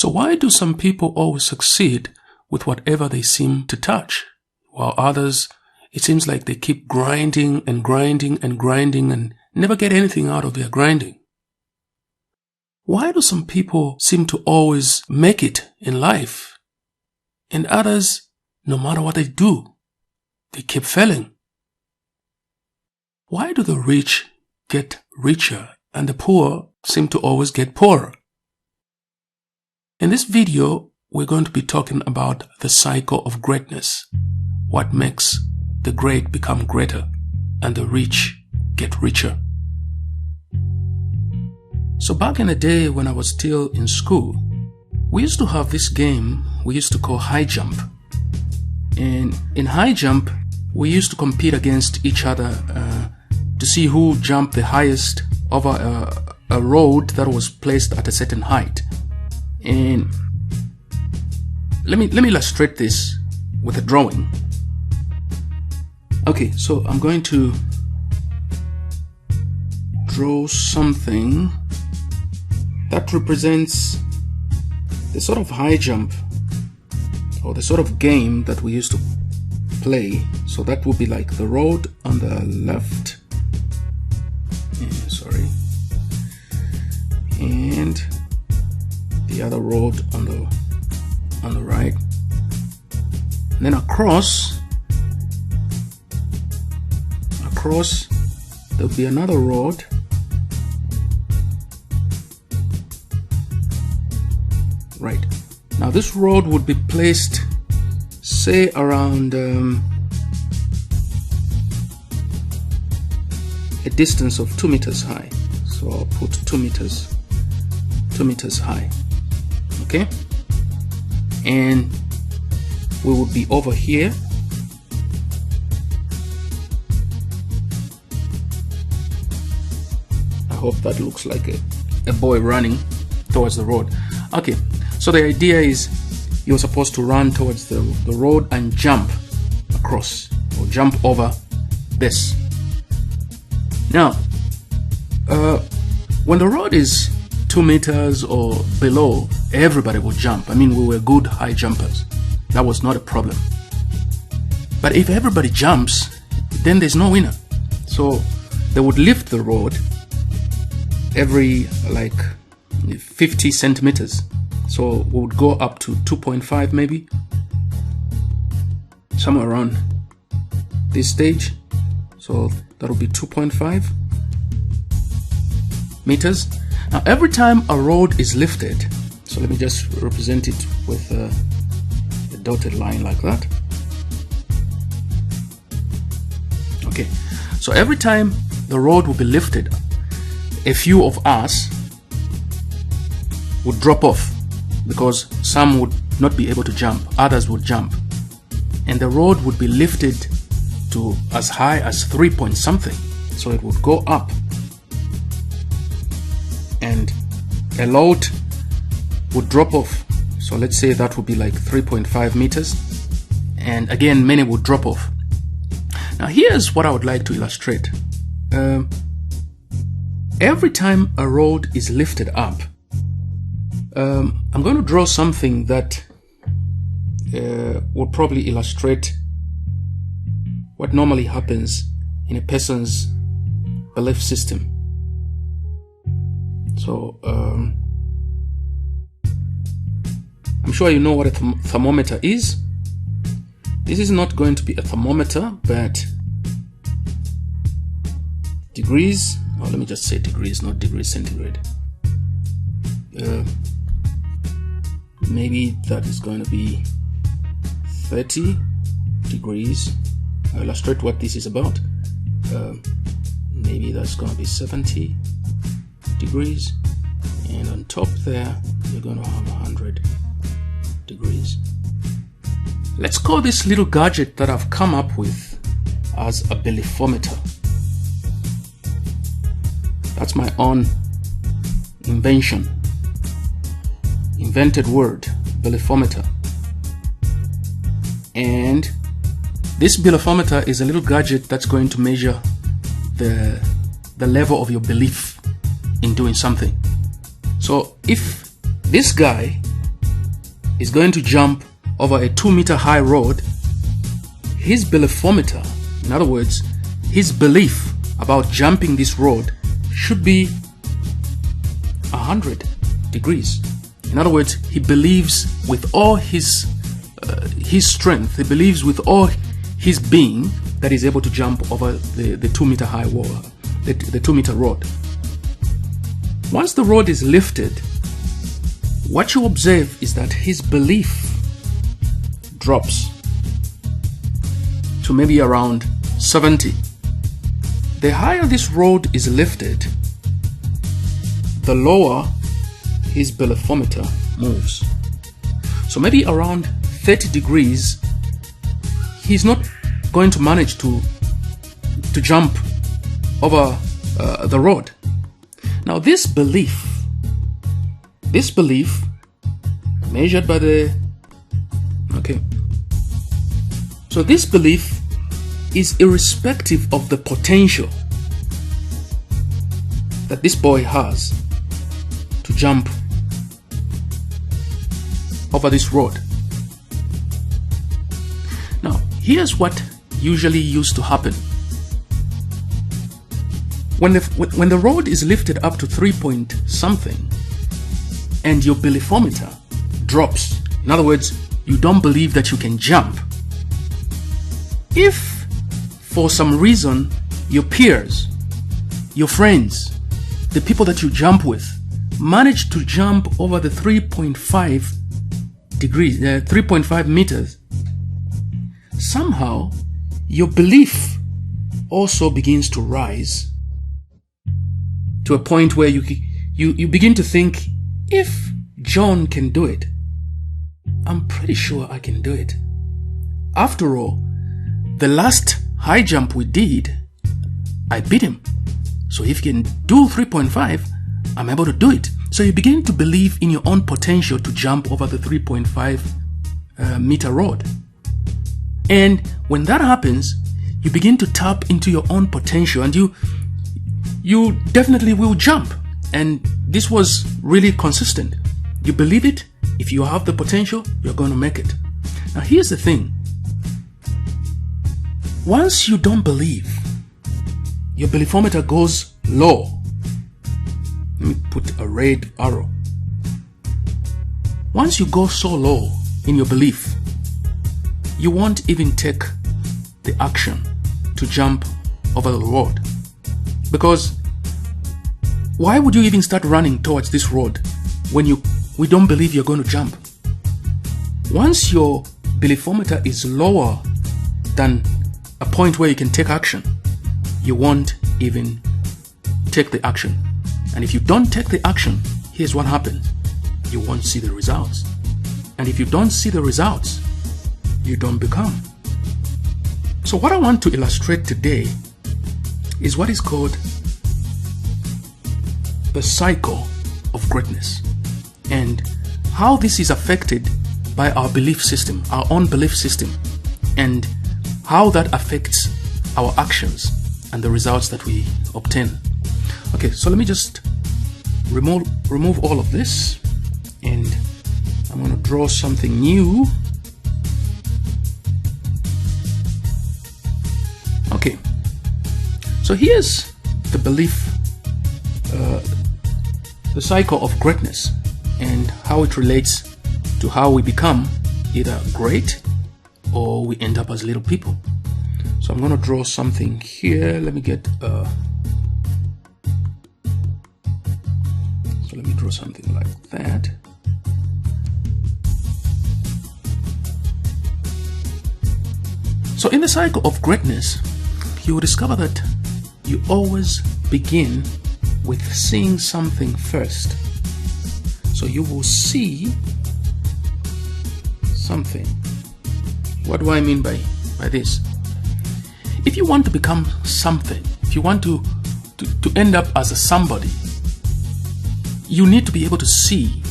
So why do some people always succeed with whatever they seem to touch, while others, it seems like they keep grinding and grinding and grinding and never get anything out of their grinding? Why do some people seem to always make it in life, and others, no matter what they do, they keep failing? Why do the rich get richer and the poor seem to always get poorer? In this video, we're going to be talking about the cycle of greatness, what makes the great become greater and the rich get richer. So back in the day when I was still in school, we used to have this game we used to call high jump. And in high jump, we used to compete against each other to see who jumped the highest over a road that was placed at a certain height. And let me illustrate this with a drawing. Okay, so I'm going to draw something that represents the sort of high jump or the sort of game that we used to play. So that would be like the road on the left, and the other road on the right, and then across there'll be another road, right. Now this road would be placed, say, around a distance of 2 meters high. So I'll put 2 meters high. Okay, and we would be over here. I hope that looks like a boy running towards the road. Okay, so the idea is you're supposed to run towards the road and jump across or jump over this. Now, when the road is 2 meters or below, everybody will jump. I mean, we were good high jumpers. That was not a problem. But if everybody jumps, then there's no winner. So they would lift the road every like 50 centimeters. So we would go up to 2.5 maybe, somewhere around this stage. So that would be 2.5 meters. Now every time a road is lifted, so let me just represent it with a dotted line like that. Okay, so every time the road will be lifted, a few of us would drop off because some would not be able to jump, others would jump, and the road would be lifted to as high as 3 point something. So it would go up, and a lot would drop off. So let's say that would be like 3.5 meters, and again many would drop off. Now here's what I would like to illustrate. Every time a road is lifted up, I'm going to draw something that will probably illustrate what normally happens in a person's belief system. So I'm sure you know what a thermometer is. This is not going to be a thermometer, but degrees, or let me just say degrees, not degrees centigrade. Maybe that is going to be 30 degrees. I'll illustrate what this is about. Maybe that's going to be 70 degrees, and on top there you're going to have 100 degrees. Let's call this little gadget that I've come up with as a beliefometer. That's my own invention, invented word, beliefometer. And this beliefometer is a little gadget that's going to measure the level of your belief in doing something. So if this guy is going to jump over a 2-meter high road, his beliefometer, in other words, his belief about jumping this road, should be 100 degrees. In other words, he believes with all his strength, he believes with all his being that he's able to jump over the 2-meter high wall, the 2-meter road. Once the road is lifted, what you observe is that his belief drops to maybe around 70. The higher this road is lifted, the lower his beliefometer moves. So maybe around 30 degrees, he's not going to manage to jump over the road. Now this belief measured by so this belief is irrespective of the potential that this boy has to jump over this road. Now, here's what usually used to happen. When the road is lifted up to 3 point something and your beliefometer drops, in other words, you don't believe that you can jump. If for some reason your peers, your friends, the people that you jump with manage to jump over the 3.5 degrees, 3.5 meters, somehow your belief also begins to rise to a point where you begin to think, if John can do it, I'm pretty sure I can do it. After all, the last high jump we did, I beat him. So if he can do 3.5, I'm able to do it. So you begin to believe in your own potential to jump over the 3.5 meter road. And when that happens, you begin to tap into your own potential, and you definitely will jump. And this was really consistent. You believe it. If you have the potential, you're going to make it. Now here's the thing. Once you don't believe, your beliefometer goes low. Let me put a red arrow. Once you go so low in your belief, you won't even take the action to jump over the road. Because why would you even start running towards this road when we don't believe you're going to jump? Once your beliefometer is lower than a point where you can take action, you won't even take the action. And if you don't take the action, here's what happens. You won't see the results. And if you don't see the results, you don't become. So what I want to illustrate today is what is called the cycle of greatness, and how this is affected by our belief system, our own belief system, and how that affects our actions and the results that we obtain. Okay, so let me just remove all of this, and I'm going to draw something new. Okay, so here's the belief, the cycle of greatness, and how it relates to how we become either great or we end up as little people. So I'm going to draw something here. Let me get so let me draw something like that. So in the cycle of greatness, you will discover that you always begin with seeing something first. So you will see something. What do I mean by this? If you want to become something, if you want to end up as a somebody, you need to be able to see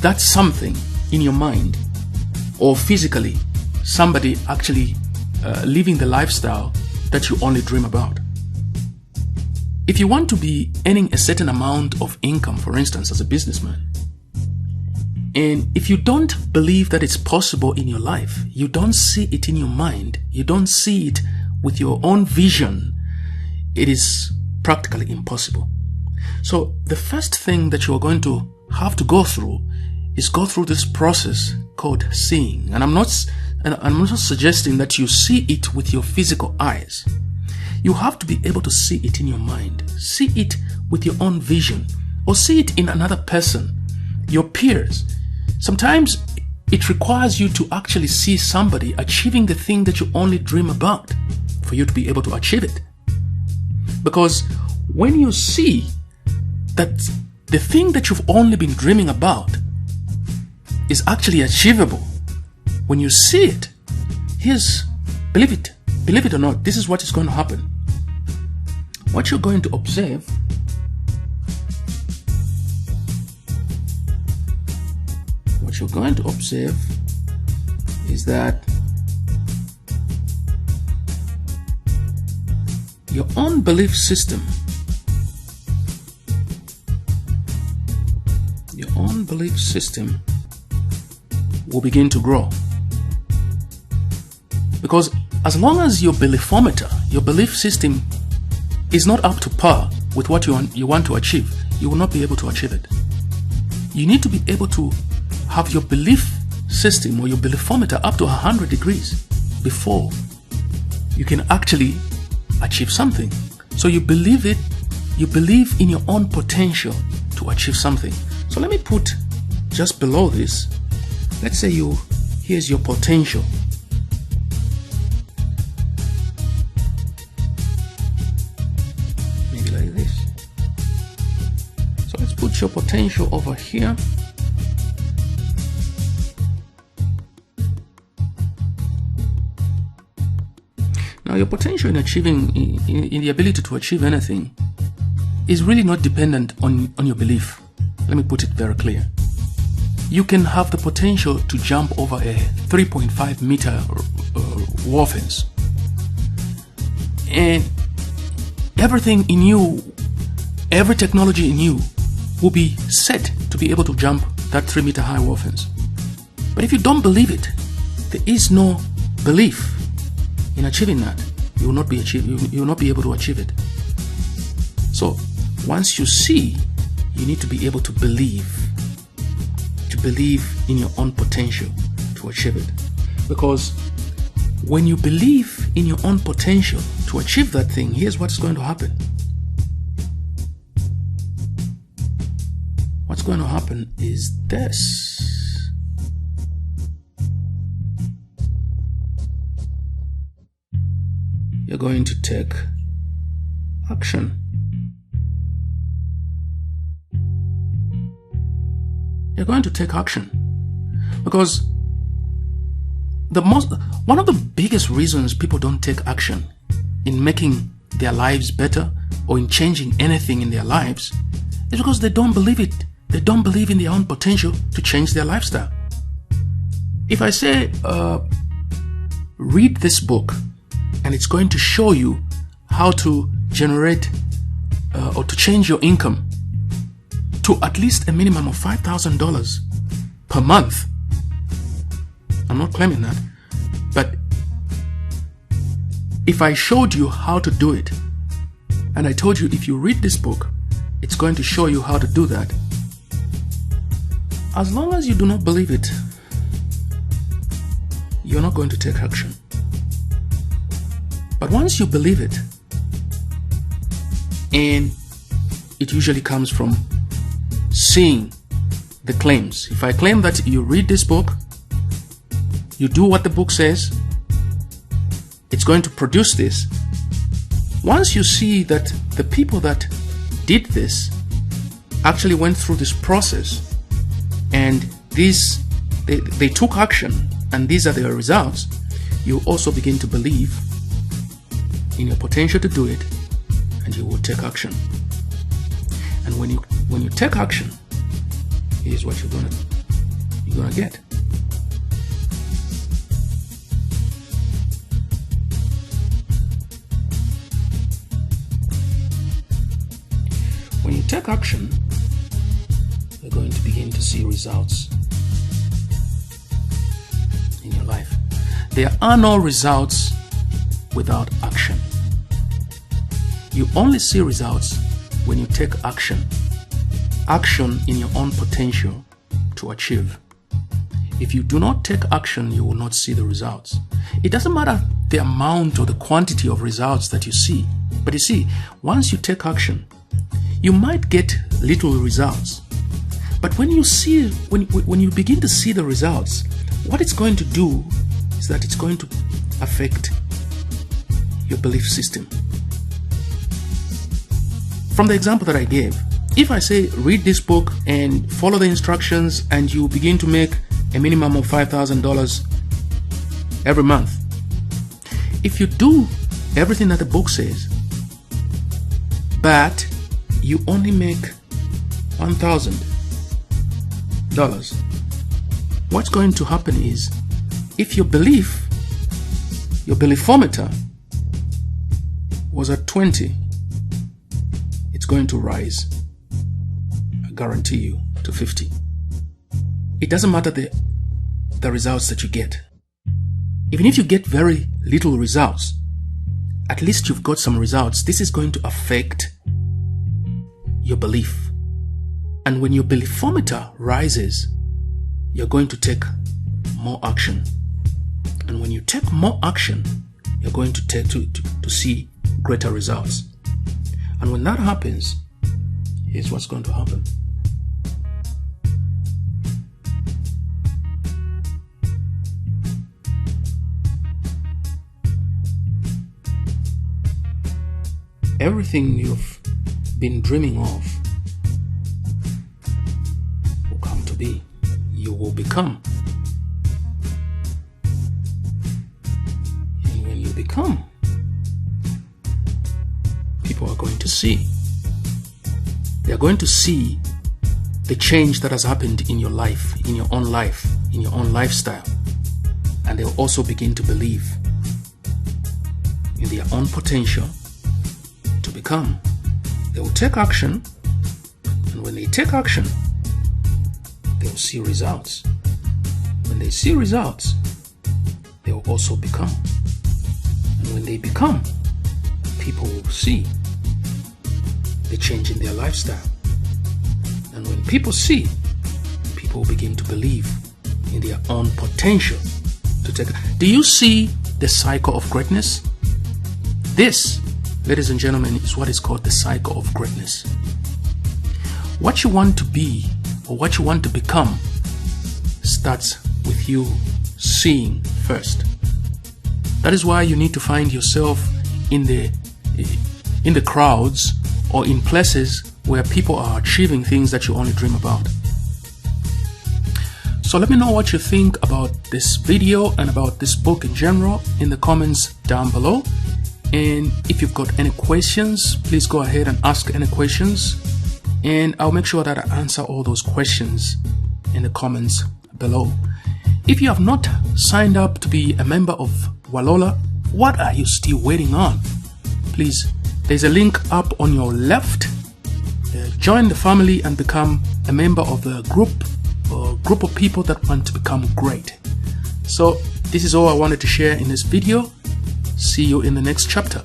that something in your mind, or physically somebody actually living the lifestyle that you only dream about. If you want to be earning a certain amount of income, for instance, as a businessman, And if you don't believe that it's possible in your life, you don't see it in your mind, you don't see it with your own vision, it is practically impossible. So the first thing that you're going to have to go through is go through this process called seeing. And I'm not suggesting that you see it with your physical eyes. You have to be able to see it in your mind, see it with your own vision, or see it in another person, your peers. Sometimes it requires you to actually see somebody achieving the thing that you only dream about for you to be able to achieve it. Because when you see that the thing that you've only been dreaming about is actually achievable, when you see it, believe it or not, this is what is going to happen. What you're going to observe is that your own belief system will begin to grow. Because as long as your beliefometer, your belief system, is not up to par with what you want to achieve, you will not be able to achieve it. You need to be able to have your belief system or your beliefometer up to 100 degrees before you can actually achieve something. So you believe it, you believe in your own potential to achieve something. So let me put just below this, let's say here's your potential. Maybe like this. So let's put your potential over here. Now your potential in achieving, in the ability to achieve anything, is really not dependent on your belief. Let me put it very clear. You can have the potential to jump over a 3.5 meter wall fence, and everything in you, every technology in you will be set to be able to jump that 3 meter high wall fence. But if you don't believe it, there is no belief in achieving that, you will not be able to achieve it. So once you see, you need to be able to believe in your own potential to achieve it. Because when you believe in your own potential to achieve that thing, here's what's going to happen. What's going to happen is this. You're going to take action. You're going to take action. Because one of the biggest reasons people don't take action in making their lives better or in changing anything in their lives is because they don't believe it. They don't believe in their own potential to change their lifestyle. If I say, read this book, and it's going to show you how to generate or to change your income to at least a minimum of $5,000 per month. I'm not claiming that, but if I showed you how to do it, and I told you if you read this book, it's going to show you how to do that, as long as you do not believe it, you're not going to take action. But once you believe it, and it usually comes from seeing the claims. If I claim that you read this book, you do what the book says, it's going to produce this. Once you see that the people that did this actually went through this process and they took action and these are their results, you also begin to believe in your potential to do it, and you will take action. And when you take action, here's what you're gonna get. When you take action, you're going to begin to see results your life. There are no results without action. You only see results when you take action. Action in your own potential to achieve. If you do not take action, you will not see the results. It doesn't matter the amount or the quantity of results that you see. But you see, once you take action, you might get little results. But when you begin to see the results, what it's going to do is that it's going to affect your belief system. From the example that I gave, if I say read this book and follow the instructions and you begin to make a minimum of $5,000 every month, if you do everything that the book says, but you only make $1,000, what's going to happen is, if your beliefometer was at 20, it's going to rise, I guarantee you, to 50. It doesn't matter the results that you get. Even if you get very little results, at least you've got some results. This is going to affect your belief. And when your beliefometer rises, you're going to take more action. And when you take more action, you're going to see greater results. And when that happens, here's what's going to happen. Everything you've been dreaming of will come to be. You will become. And when you become, people are going to see. They're going to see the change that has happened in your life, in your own life, in your own lifestyle. And they'll also begin to believe in their own potential to become. They will take action, and when they take action, they will see results. When they see results, they will also become. And when they become, people will see the change in their lifestyle. And when people see, people will begin to believe in their own potential to take. Do you see the cycle of greatness? This, ladies and gentlemen, is what is called the cycle of greatness. What you want to be or what you want to become starts with you seeing first. That is why you need to find yourself in the crowds or in places where people are achieving things that you only dream about. So let me know what you think about this video and about this book in general in the comments down below. And if you've got any questions, please go ahead and ask any questions, and I'll make sure that I answer all those questions in the comments below. If you have not signed up to be a member of Walola, what are you still waiting on? Please, there's a link up on your left. Join the family and become a member of the group of people that want to become great. So this is all I wanted to share in this video. See you in the next chapter.